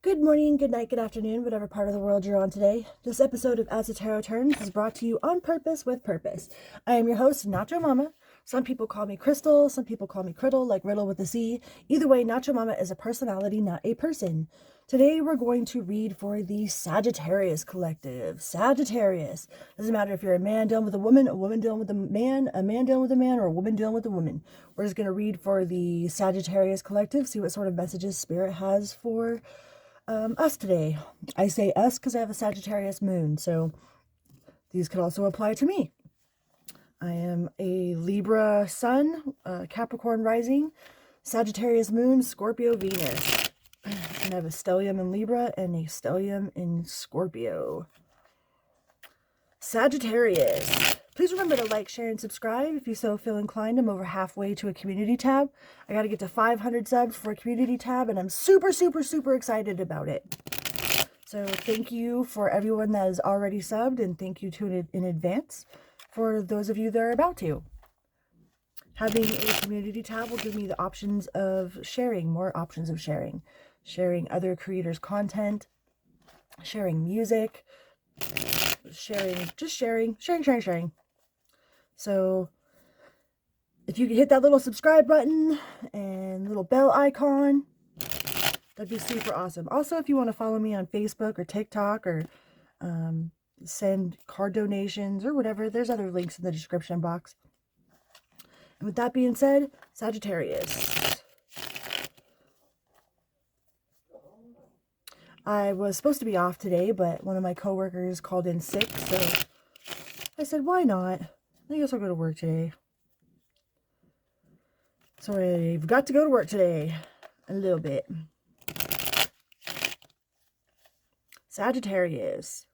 Good morning, good night, good afternoon, whatever part of the world you're on today. This episode of As the Tarot Turns is brought to you on purpose with purpose. I am your host, Nacho Mama. Some people call me Crystal, some people call me Criddle, like Riddle with a C. Either way, Nacho Mama is a personality, not a person. Today we're going to read for the Sagittarius collective. Sagittarius. Doesn't matter if you're a man dealing with a woman dealing with a man dealing with a man, or a woman dealing with a woman. We're just going to read for the Sagittarius collective, see what sort of messages Spirit has for us today. I say us because I have a Sagittarius moon, so these could also apply to me. I am a Libra sun, Capricorn rising, Sagittarius moon, Scorpio Venus. And I have a stellium in Libra and a stellium in Scorpio. Sagittarius. Please remember to like, share, and subscribe if you so feel inclined. I'm over halfway to a community tab. I got to get to 500 subs for a community tab, and I'm super, super, super excited about it. So thank you for everyone that is already subbed, and thank you to in advance for those of you that are about to. Having a community tab will give me the options of sharing, more options of sharing. Sharing other creators' content, sharing music, sharing. So if you could hit that little subscribe button and little bell icon, that'd be super awesome. Also, if you want to follow me on Facebook or TikTok, or send card donations or whatever, there's other links in the description box. And with that being said, Sagittarius. I was supposed to be off today, but one of my coworkers called in sick, so I said, why not? I guess I'll go to work today. So I've got to go to work today. A little bit. Sagittarius.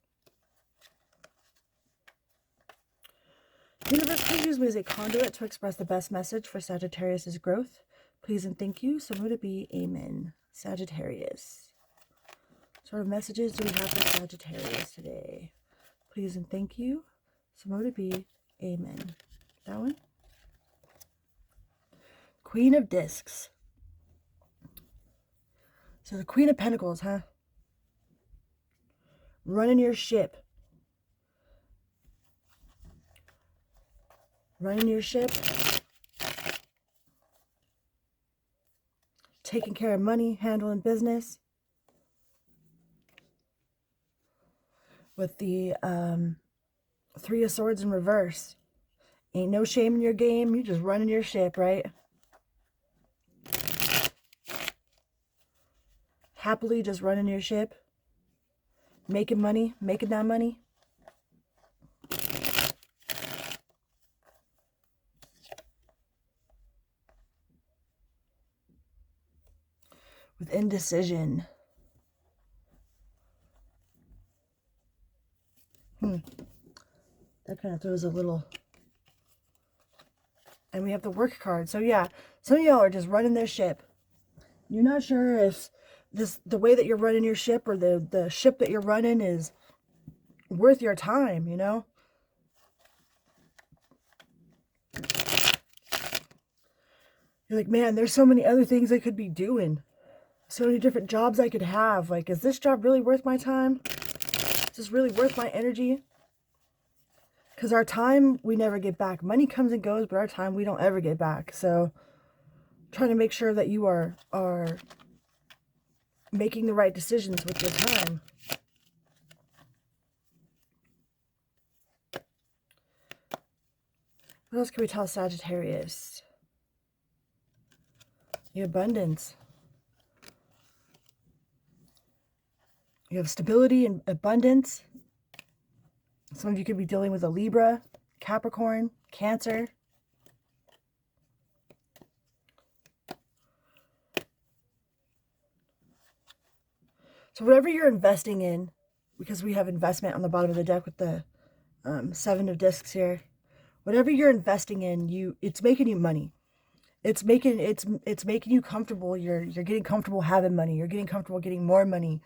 Universe, please use me as a conduit to express the best message for Sagittarius' growth. Please and thank you. So would it be amen. Sagittarius. What sort of messages do we have for Sagittarius today? Please and thank you. So would it be amen. That one? Queen of Discs. So the Queen of Pentacles, huh? Running your ship. Running your ship. Taking care of money, handling business. With the Three of Swords in reverse. Ain't no shame in your game. You just running your ship, right? Happily just running your ship. Making money. Making that money. With indecision. That kind of throws a little. And we have the work card. So yeah, some of y'all are just running their ship. You're not sure if the way that you're running your ship, or the ship that you're running, is worth your time, you know? You're like, man, there's so many other things I could be doing. So many different jobs I could have. Like, is this job really worth my time? Is this really worth my energy? Because our time, we never get back. Money comes and goes, but our time, we don't ever get back. So, trying to make sure that you are making the right decisions with your time. What else can we tell Sagittarius? The abundance. You have stability and abundance. Some of you could be dealing with a Libra, Capricorn, Cancer. So whatever you're investing in, because we have investment on the bottom of the deck with the Seven of Discs here. Whatever you're investing in, it's making you money. It's making you comfortable. You're getting comfortable having money. You're getting comfortable getting more money.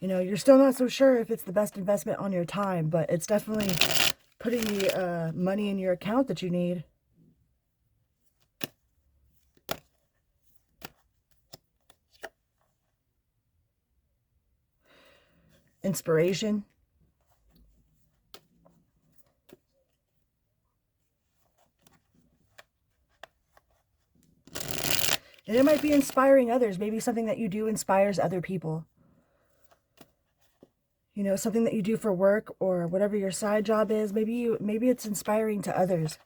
You know, you're still not so sure if it's the best investment on your time, but it's definitely putting the money in your account that you need. inspiration. And it might be inspiring others. Maybe something that you do inspires other people. You know, something that you do for work or whatever your side job is. Maybe it's inspiring to others.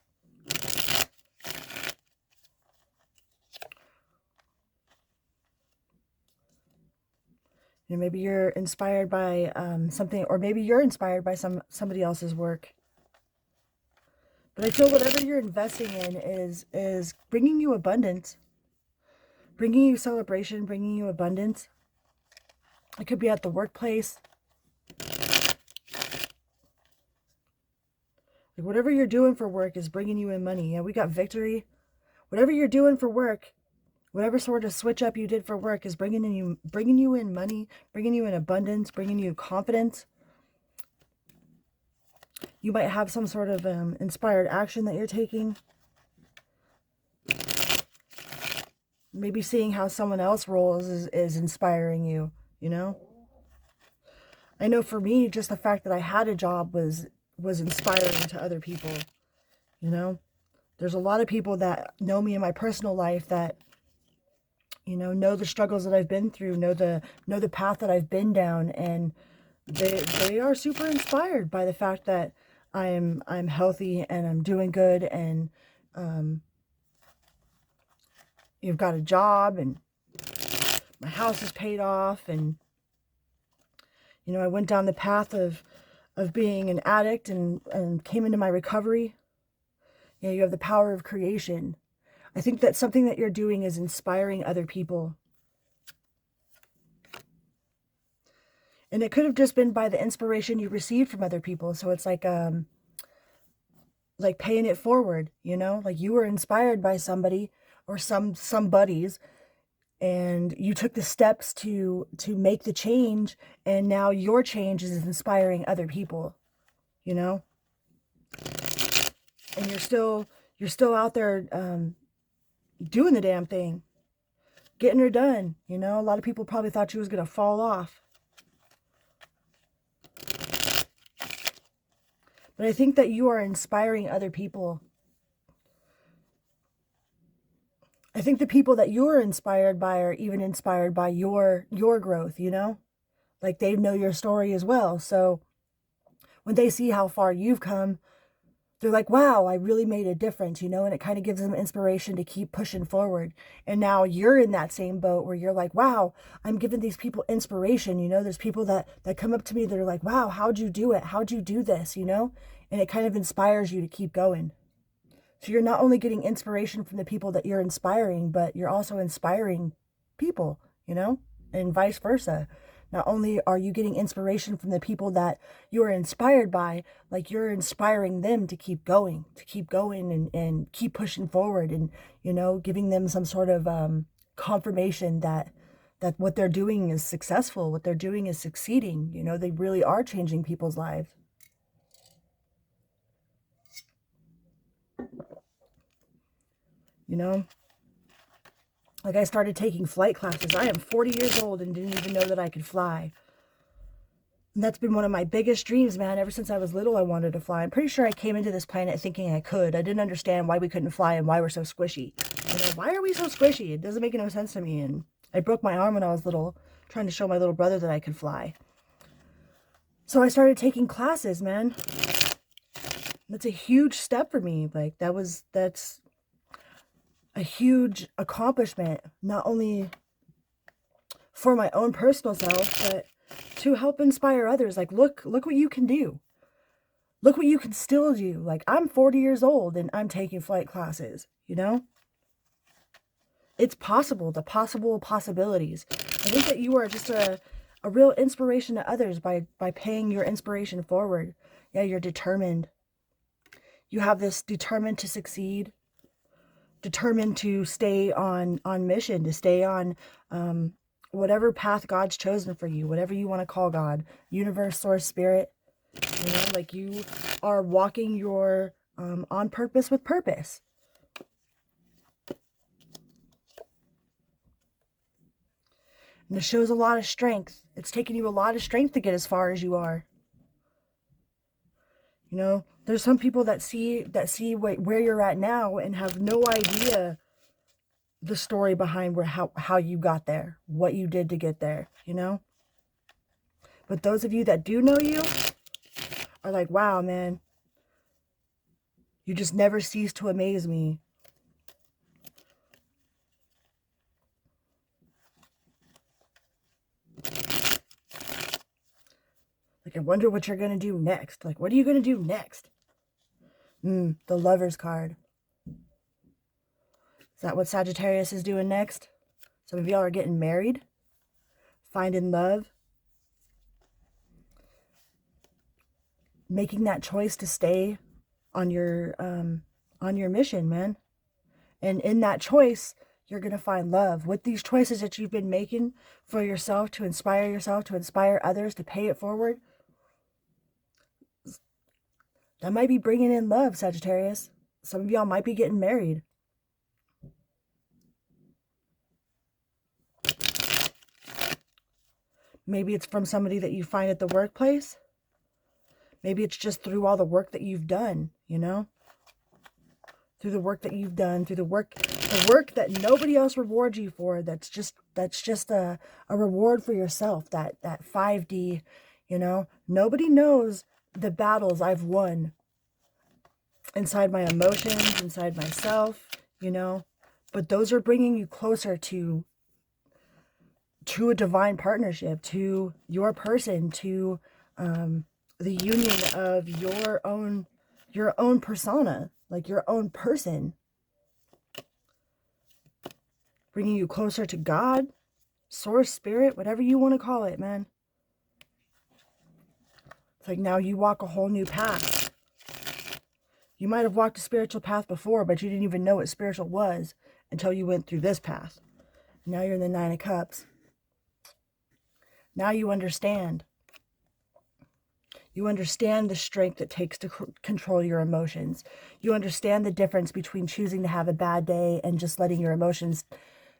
You know, maybe you're inspired by something, or maybe you're inspired by somebody else's work. But I feel whatever you're investing in is bringing you abundance, bringing you celebration, bringing you abundance. It could be at the workplace. Like whatever you're doing for work is bringing you in money. Yeah, we got victory. Whatever you're doing for work, whatever sort of switch up you did for work is bringing you in money, bringing you in abundance, bringing you confidence. You might have some sort of inspired action that you're taking. Maybe seeing how someone else rolls is inspiring you, you know? I know for me, just the fact that I had a job was inspiring to other people, you know? There's a lot of people that know me in my personal life that, you know the struggles that I've been through, know the path that I've been down, and they are super inspired by the fact that I'm healthy and I'm doing good, and you've got a job and my house is paid off, and you know I went down the path of being an addict and came into my recovery. You know, you have the power of creation. I think that something that you're doing is inspiring other people. And it could have just been by the inspiration you received from other people. So it's like paying it forward, you know? Like you were inspired by somebody or some buddies, and you took the steps to make the change, and now your change is inspiring other people, you know? And you're still out there doing the damn thing, getting her done, you know? A lot of people probably thought you was going to fall off. But I think that you are inspiring other people. I think the people that you're inspired by are even inspired by your growth, you know? Like they know your story as well. So when they see how far you've come, they're like, wow, I really made a difference, you know? And it kind of gives them inspiration to keep pushing forward. And now you're in that same boat where you're like, wow, I'm giving these people inspiration, you know? There's people that come up to me that are like, wow, how'd you do it? How'd you do this, you know? And it kind of inspires you to keep going. So you're not only getting inspiration from the people that you're inspiring, but you're also inspiring people, you know, and vice versa. Not only are you getting inspiration from the people that you are inspired by, like you're inspiring them to keep going and keep pushing forward, and, you know, giving them some sort of confirmation that what they're doing is successful, what they're doing is succeeding. You know, they really are changing people's lives. You know, like I started taking flight classes. I am 40 years old and didn't even know that I could fly. And that's been one of my biggest dreams, man. Ever since I was little, I wanted to fly. I'm pretty sure I came into this planet thinking I could. I didn't understand why we couldn't fly and why we're so squishy. You know, why are we so squishy? It doesn't make no sense to me. And I broke my arm when I was little, trying to show my little brother that I could fly. So I started taking classes, man. That's a huge step for me. Like that's a huge accomplishment, not only for my own personal self, but to help inspire others. Like, look what you can do. Look what you can still do. Like, I'm 40 years old and I'm taking flight classes, you know? It's possible, the possibilities. I think that you are just a real inspiration to others by paying your inspiration forward. Yeah, you're determined. You have this determined to succeed, determined to stay on mission, to stay on whatever path God's chosen for you, whatever you want to call God, universe, source, spirit. You know, like you are walking your on purpose with purpose. And it shows a lot of strength. It's taken you a lot of strength to get as far as you are. You know, there's some people that see where you're at now and have no idea the story behind how you got there, what you did to get there, you know? But those of you that do know you are like, wow, man, you just never cease to amaze me. Like, I wonder what you're going to do next. Like, what are you going to do next? The Lover's card. Is that what Sagittarius is doing next? Some of y'all are getting married, finding love, making that choice to stay on your mission, man. And in that choice, you're going to find love. With these choices that you've been making for yourself, to inspire others, to pay it forward, that might be bringing in love, Sagittarius. Some of y'all might be getting married. Maybe it's from somebody that you find at the workplace. Maybe it's just through all the work that you've done, you know? Through the work that you've done, through the work that nobody else rewards you for. That's just a reward for yourself, that 5D, you know? Nobody knows the battles I've won inside my emotions, inside myself, you know? But those are bringing you closer to a divine partnership, to your person, to the union of your own persona, like your own person, bringing you closer to God, source, spirit, whatever you want to call it, man. It's like now you walk a whole new path. You might have walked a spiritual path before, but you didn't even know what spiritual was until you went through this path. Now you're in the 9 of Cups. Now you understand. You understand the strength it takes to control your emotions. You understand the difference between choosing to have a bad day and just letting your emotions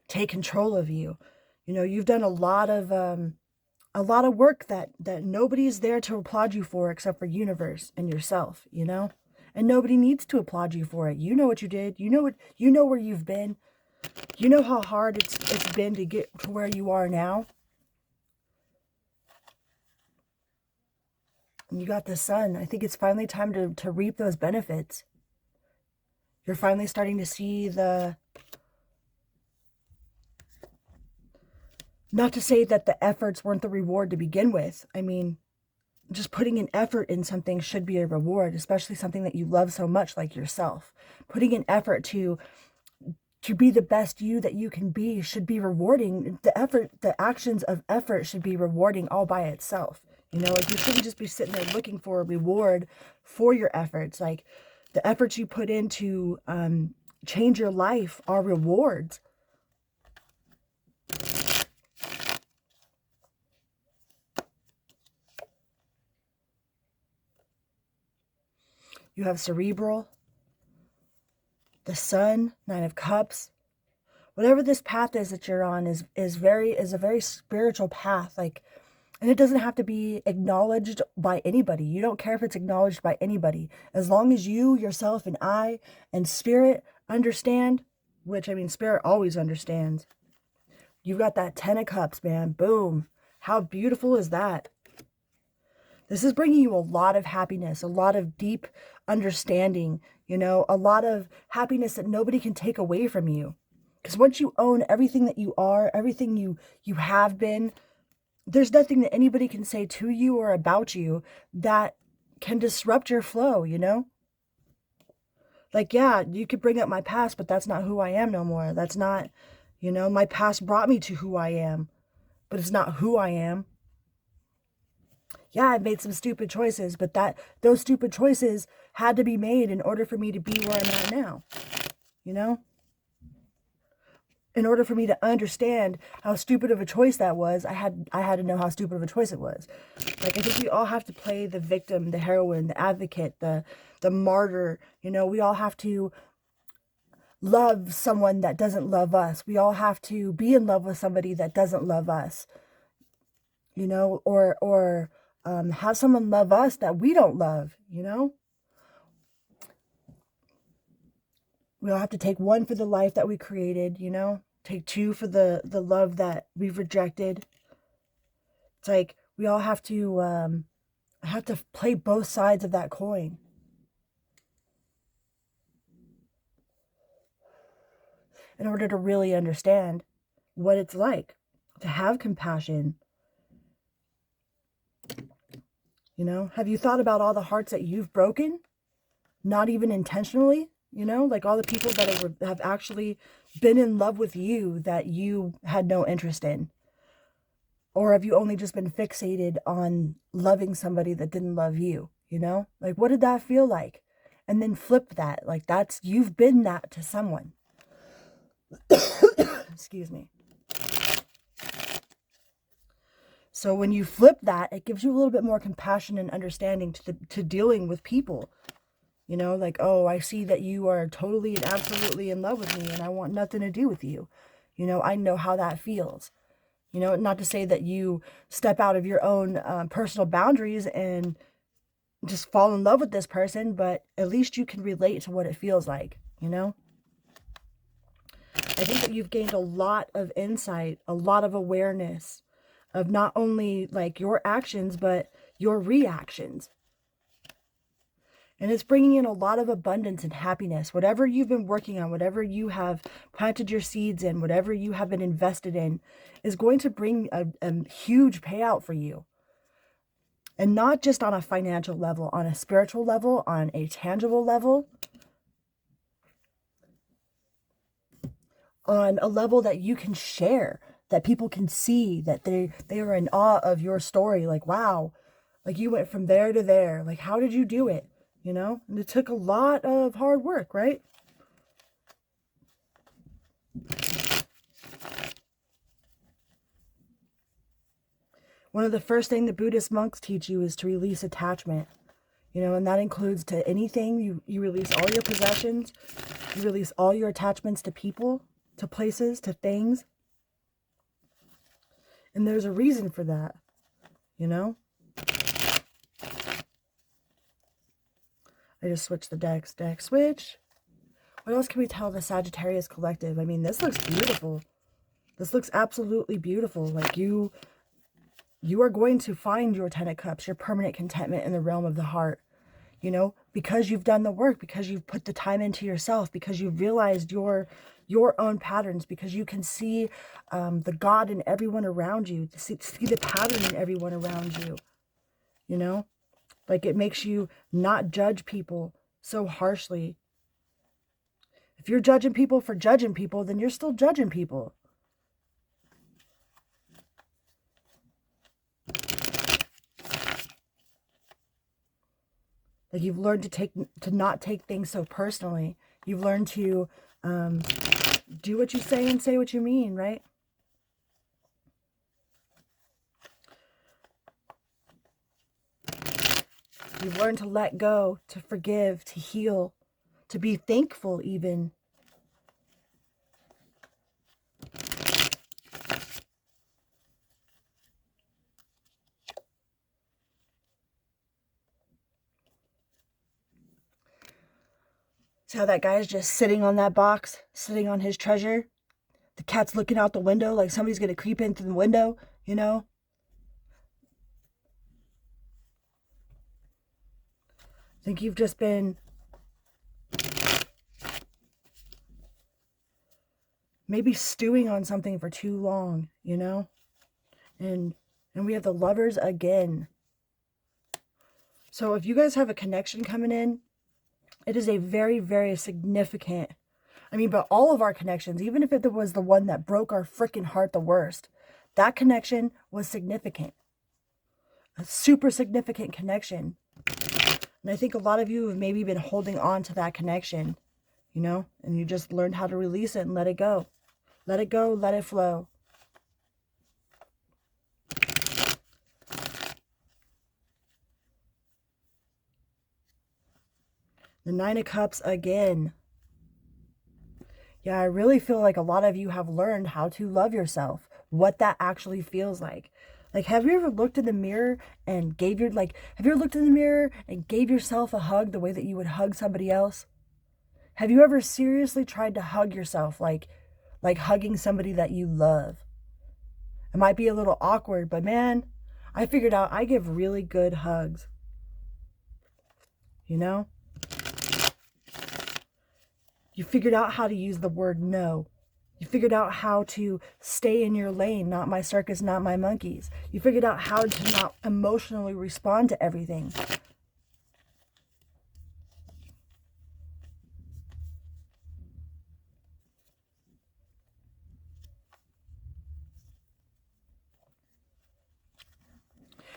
take control of you. You know, you've done a lot of work that nobody's there to applaud you for except for universe and yourself, you know? And nobody needs to applaud you for it. You know what you did. You know where you've been. You know how hard it's been to get to where you are now. And you got the Sun. I think it's finally time to reap those benefits. You're finally starting to see not to say that the efforts weren't the reward to begin with. I mean, just putting an effort in something should be a reward, especially something that you love so much like yourself. Putting an effort to be the best you that you can be should be rewarding. The actions of effort should be rewarding all by itself. You know, like you shouldn't just be sitting there looking for a reward for your efforts. Like the efforts you put in to change your life are rewards. You have cerebral, the Sun, 9 of Cups. Whatever this path is that you're on is a very spiritual path. Like, and it doesn't have to be acknowledged by anybody. You don't care if it's acknowledged by anybody. As long as you, yourself, and I, and spirit understand, which, I mean, spirit always understands. You've got that 10 of Cups, man. Boom. How beautiful is that? This is bringing you a lot of happiness, a lot of deep understanding, you know, a lot of happiness that nobody can take away from you. Because once you own everything that you are, everything you have been, there's nothing that anybody can say to you or about you that can disrupt your flow, you know? Like, yeah, you could bring up my past, but that's not who I am no more. That's not, you know, my past brought me to who I am, but it's not who I am. Yeah, I've made some stupid choices, but those stupid choices had to be made in order for me to be where I'm at now, you know? In order for me to understand how stupid of a choice that was, I had to know how stupid of a choice it was. Like, I think we all have to play the victim, the heroine, the advocate, the martyr. You know, we all have to love someone that doesn't love us. We all have to be in love with somebody that doesn't love us, you know, or have someone love us that we don't love, you know. We all have to take one for the life that we created, you know, take two for the love that we've rejected. It's like we all have to play both sides of that coin in order to really understand what it's like to have compassion. You know, have you thought about all the hearts that you've broken? Not even intentionally, you know, like all the people that have actually been in love with you that you had no interest in. Or have you only just been fixated on loving somebody that didn't love you, you know? Like, what did that feel like? And then flip that. Like, you've been that to someone. Excuse me. So when you flip that, it gives you a little bit more compassion and understanding to dealing with people. You know, like, oh, I see that you are totally and absolutely in love with me and I want nothing to do with you. You know, I know how that feels. You know, not to say that you step out of your own personal boundaries and just fall in love with this person, but at least you can relate to what it feels like, you know? I think that you've gained a lot of insight, a lot of awareness of not only like your actions, but your reactions. And it's bringing in a lot of abundance and happiness. Whatever you've been working on, whatever you have planted your seeds in, whatever you have been invested in, is going to bring a huge payout for you. And not just on a financial level, on a spiritual level, on a tangible level, on a level that you can share, that people can see, that they are in awe of your story. Like, wow, like you went from there to there. Like, how did you do it? You know, and it took a lot of hard work, right? One of the first things the Buddhist monks teach you is to release attachment, you know, and that includes to anything. You release all your possessions, you release all your attachments to people, to places, to things. And there's a reason for that, you know. I just switched the decks. Deck switch. What else can we tell the Sagittarius collective? I mean, this looks beautiful. This looks absolutely beautiful. Like you are going to find your Ten of Cups, your permanent contentment in the realm of the heart. You know, because you've done the work, because you've put the time into yourself, because you've realized your own patterns, because you can see the God in everyone around you, to see the pattern in everyone around you. You know, like it makes you not judge people so harshly. If you're judging people for judging people, then you're still judging people. Like you've learned to not take things so personally. You've learned to do what you say and say what you mean, right? You've learned to let go, to forgive, to heal, to be thankful even. See how that guy's just sitting on that box, sitting on his treasure? The cat's looking out the window like somebody's going to creep in through the window, you know? I think you've just been maybe stewing on something for too long, you know? And we have the Lovers again. So if you guys have a connection coming in, it is a very, very significant, I mean, but all of our connections, even if it was the one that broke our freaking heart the worst, that connection was significant. A super significant connection. And I think a lot of you have maybe been holding on to that connection, you know, and you just learned how to release it and let it go. Let it go, let it flow. The Nine of Cups again. Yeah, I really feel like a lot of you have learned how to love yourself, what that actually feels like. Like, have you ever looked in the mirror and have you ever looked in the mirror and gave yourself a hug the way that you would hug somebody else? Have you ever seriously tried to hug yourself like hugging somebody that you love? It might be a little awkward, but man, I figured out I give really good hugs. You know? You figured out how to use the word no. You figured out how to stay in your lane, not my circus, not my monkeys. You figured out how to not emotionally respond to everything.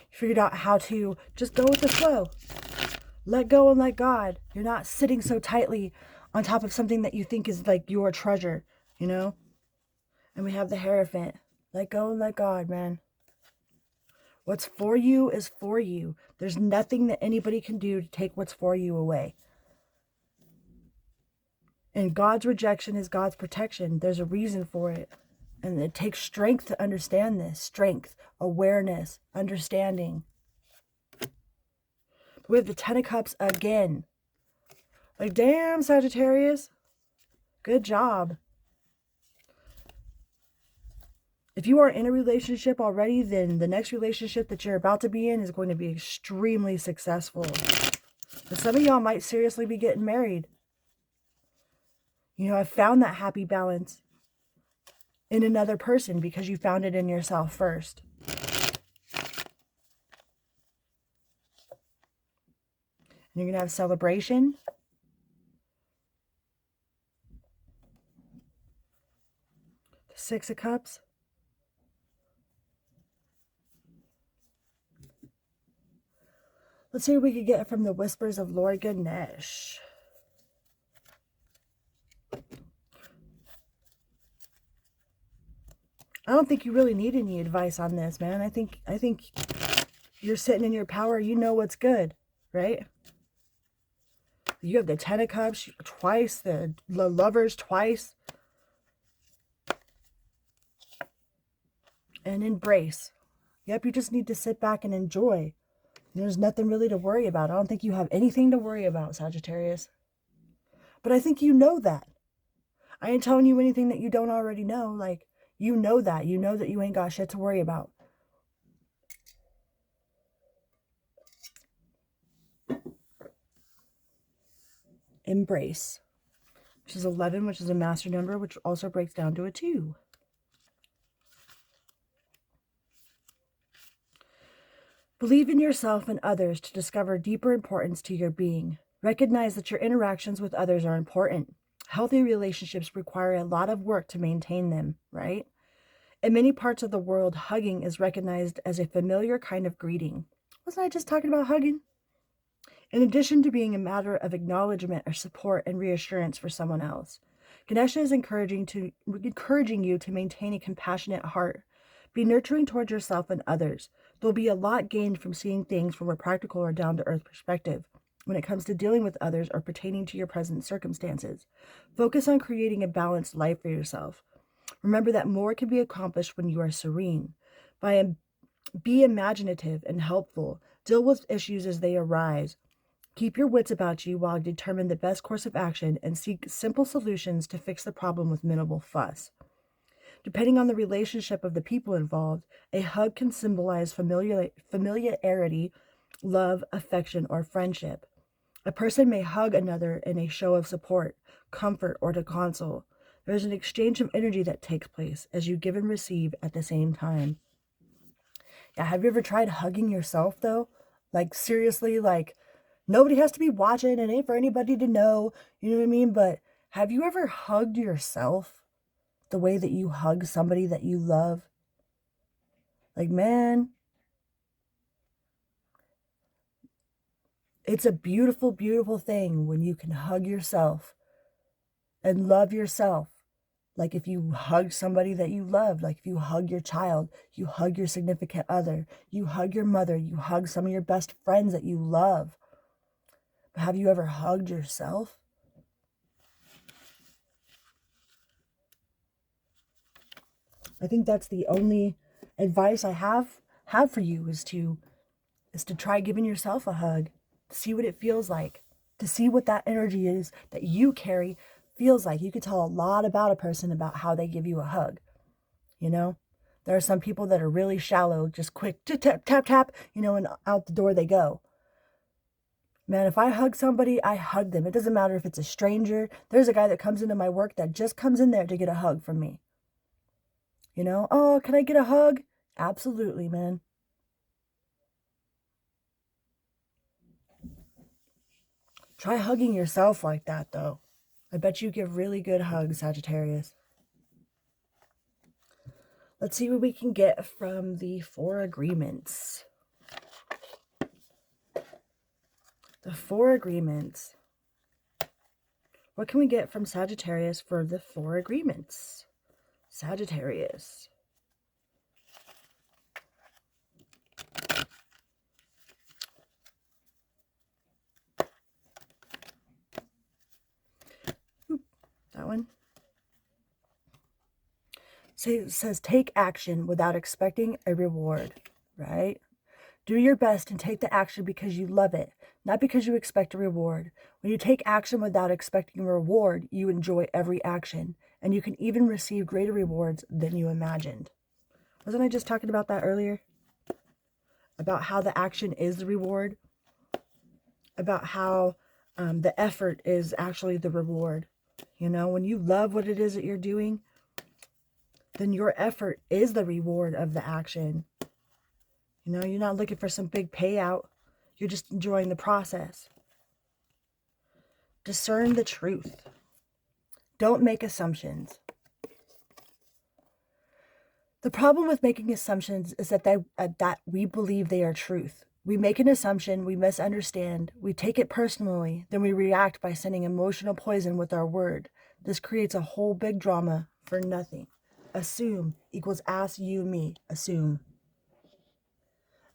You figured out how to just go with the flow. Let go and let God. You're not sitting so tightly on top of something that you think is like your treasure, you know? And we have the Hierophant. Let go and let God, man. What's for you is for you. There's nothing that anybody can do to take what's for you away. And God's rejection is God's protection. There's a reason for it. And it takes strength to understand this. Strength, awareness, understanding. We have the Ten of Cups again. Like, damn, Sagittarius. Good job. If you are in a relationship already, then the next relationship that you're about to be in is going to be extremely successful. But some of y'all might seriously be getting married. You know, I found that happy balance in another person because you found it in yourself first. And you're going to have celebration. The Six of Cups. Let's see what we could get from the Whispers of Lord Ganesh. I don't think you really need any advice on this, man. I think you're sitting in your power. You know what's good, right? You have the Ten of Cups twice, the Lovers twice. And embrace. Yep, you just need to sit back and enjoy. There's nothing really to worry about. I don't think you have anything to worry about, Sagittarius. But I think you know that. I ain't telling you anything that you don't already know. Like, you know that. You know that you ain't got shit to worry about. Embrace. Which is 11, which is a master number, which also breaks down to a 2. Believe in yourself and others to discover deeper importance to your being. Recognize that your interactions with others are important. Healthy relationships require a lot of work to maintain them, right? In many parts of the world, hugging is recognized as a familiar kind of greeting. Wasn't I just talking about hugging? In addition to being a matter of acknowledgement or support and reassurance for someone else, Ganesha is encouraging you to maintain a compassionate heart. Be nurturing towards yourself and others. There'll be a lot gained from seeing things from a practical or down-to-earth perspective when it comes to dealing with others or pertaining to your present circumstances. Focus on creating a balanced life for yourself. Remember that more can be accomplished when you are serene. Be imaginative and helpful. Deal with issues as they arise. Keep your wits about you while you determine the best course of action and seek simple solutions to fix the problem with minimal fuss. Depending on the relationship of the people involved, a hug can symbolize familiarity, love, affection, or friendship. A person may hug another in a show of support, comfort, or to console. There is an exchange of energy that takes place as you give and receive at the same time. Yeah, have you ever tried hugging yourself, though? Like, seriously, like, nobody has to be watching. It ain't for anybody to know. You know what I mean? But have you ever hugged yourself the way that you hug somebody that you love? Like, man, it's a beautiful, beautiful thing when you can hug yourself and love yourself. Like if you hug somebody that you love, like if you hug your child, you hug your significant other, you hug your mother, you hug some of your best friends that you love. But have you ever hugged yourself? I think that's the only advice I have for you is to try giving yourself a hug, to see what it feels like, to see what that energy is that you carry feels like. You could tell a lot about a person about how they give you a hug. You know, there are some people that are really shallow, just quick, tap, tap, tap, you know, and out the door they go. Man, if I hug somebody, I hug them. It doesn't matter if it's a stranger. There's a guy that comes into my work that just comes in there to get a hug from me. You know, oh, can I get a hug? Absolutely, man. Try hugging yourself like that, though. I bet you give really good hugs, Sagittarius. Let's see what we can get from the 4 agreements. The 4 agreements. What can we get from Sagittarius for the 4 agreements? Sagittarius. That one. So it says take action without expecting a reward, right? Do your best and take the action because you love it, not because you expect a reward. When you take action without expecting a reward, you enjoy every action, and you can even receive greater rewards than you imagined. Wasn't I just talking about that earlier? About how the action is the reward? About how the effort is actually the reward. You know, when you love what it is that you're doing, then your effort is the reward of the action. You know, you're not looking for some big payout. You're just enjoying the process. Discern the truth. Don't make assumptions. The problem with making assumptions is that we believe they are truth. We make an assumption, we misunderstand, we take it personally, then we react by sending emotional poison with our word. This creates a whole big drama for nothing. Assume equals ask you, me. Assume.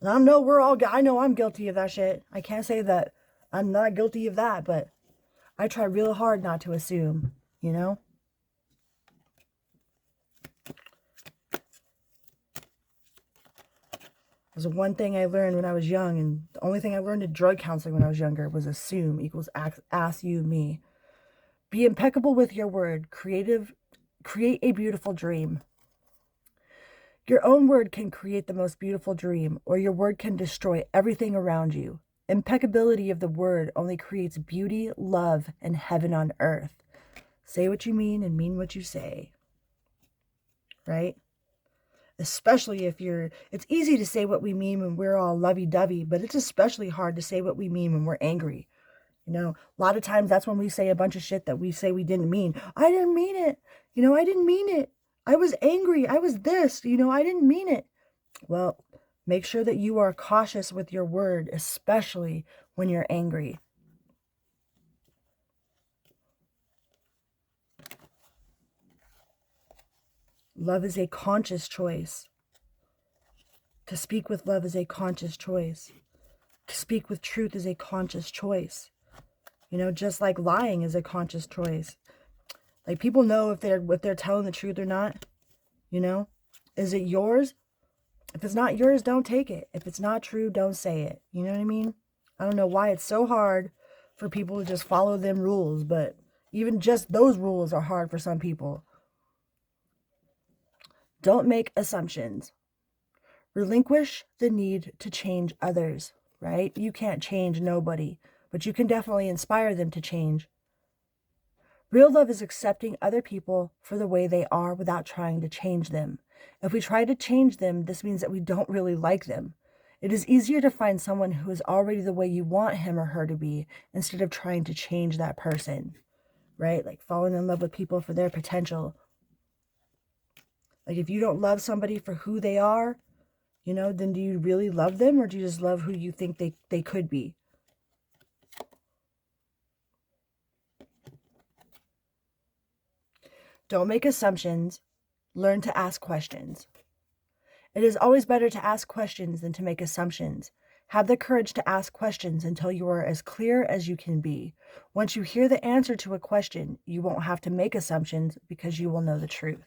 And I know I'm guilty of that shit. I can't say that I'm not guilty of that, but I try real hard not to assume, you know? It was one thing I learned when I was young, and the only thing I learned in drug counseling when I was younger was assume equals ask you, me. Be impeccable with your word. Create a beautiful dream. Your own word can create the most beautiful dream, or your word can destroy everything around you. Impeccability of the word only creates beauty, love, and heaven on earth. Say what you mean and mean what you say. Right? Especially if it's easy to say what we mean when we're all lovey-dovey, but it's especially hard to say what we mean when we're angry. You know, a lot of times that's when we say a bunch of shit that we say we didn't mean. I didn't mean it. You know, I didn't mean it. I was angry. I was this. You know, I didn't mean it. Well, make sure that you are cautious with your word, especially when you're angry. Love is a conscious choice. To speak with love is a conscious choice. To speak with truth is a conscious choice. You know, just like lying is a conscious choice. Like, people know if they're telling the truth or not. You know, is it yours? If it's not yours, don't take it. If it's not true, don't say it. You know what I mean? I don't know why it's so hard for people to just follow them rules, but even just those rules are hard for some people. Don't make assumptions. Relinquish the need to change others, right? You can't change nobody, but you can definitely inspire them to change. Real love is accepting other people for the way they are without trying to change them. If we try to change them, this means that we don't really like them. It is easier to find someone who is already the way you want him or her to be instead of trying to change that person, right? Like falling in love with people for their potential. Like, if you don't love somebody for who they are, you know, then do you really love them, or do you just love who you think they could be? Don't make assumptions. Learn to ask questions. It is always better to ask questions than to make assumptions. Have the courage to ask questions until you are as clear as you can be. Once you hear the answer to a question, you won't have to make assumptions because you will know the truth.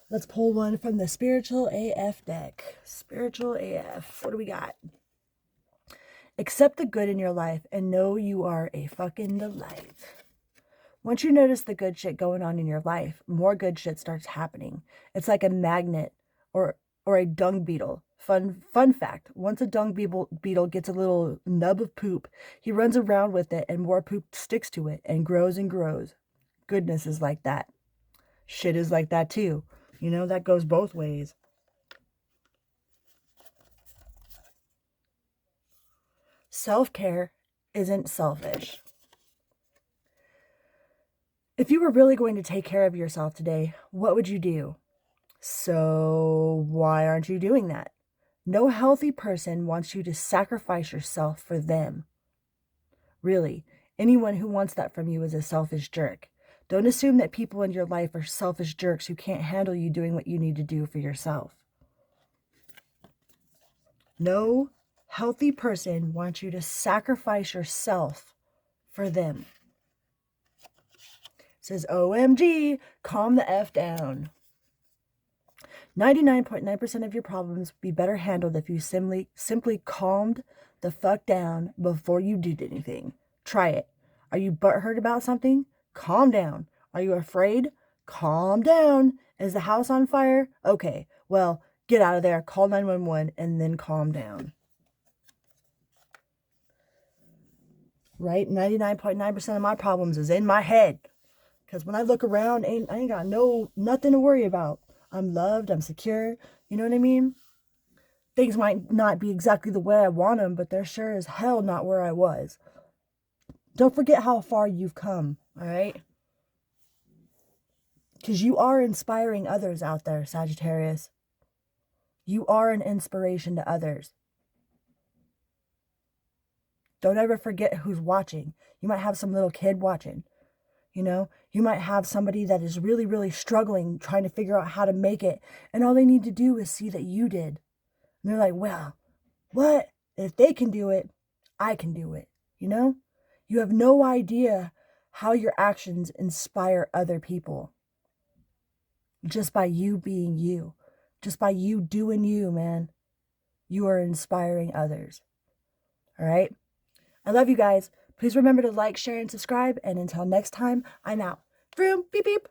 Let's pull one from the Spiritual AF deck. Spiritual AF. What do we got? Accept the good in your life and know you are a fucking delight. Once you notice the good shit going on in your life, more good shit starts happening. It's like a magnet or a dung beetle. Fun fact, once a dung beetle gets a little nub of poop, he runs around with it and more poop sticks to it and grows and grows. Goodness is like that. Shit is like that too. You know, that goes both ways. Self-care isn't selfish. If you were really going to take care of yourself today, what would you do? So why aren't you doing that? No healthy person wants you to sacrifice yourself for them. Really, anyone who wants that from you is a selfish jerk. Don't assume that people in your life are selfish jerks who can't handle you doing what you need to do for yourself. No healthy person wants you to sacrifice yourself for them. It says, OMG, calm the F down. 99.9% of your problems would be better handled if you simply calmed the fuck down before you did anything. Try it. Are you butthurt about something? Calm down. Are you afraid? Calm down. Is the house on fire? Okay, well, get out of there, call 911, and then calm down. Right? 99.9% of my problems is in my head. Because when I look around, I ain't got nothing to worry about. I'm loved, I'm secure, you know what I mean? Things might not be exactly the way I want them, but they're sure as hell not where I was. Don't forget how far you've come, all right? Because you are inspiring others out there, Sagittarius. You are an inspiration to others. Don't ever forget who's watching. You might have some little kid watching. You know, you might have somebody that is really, really struggling, trying to figure out how to make it. And all they need to do is see that you did. And they're like, well, what? If they can do it, I can do it. You know, you have no idea how your actions inspire other people. Just by you being you. Just by you doing you, man. You are inspiring others. All right? I love you guys. Please remember to like, share, and subscribe. And until next time, I'm out. Vroom, beep, beep.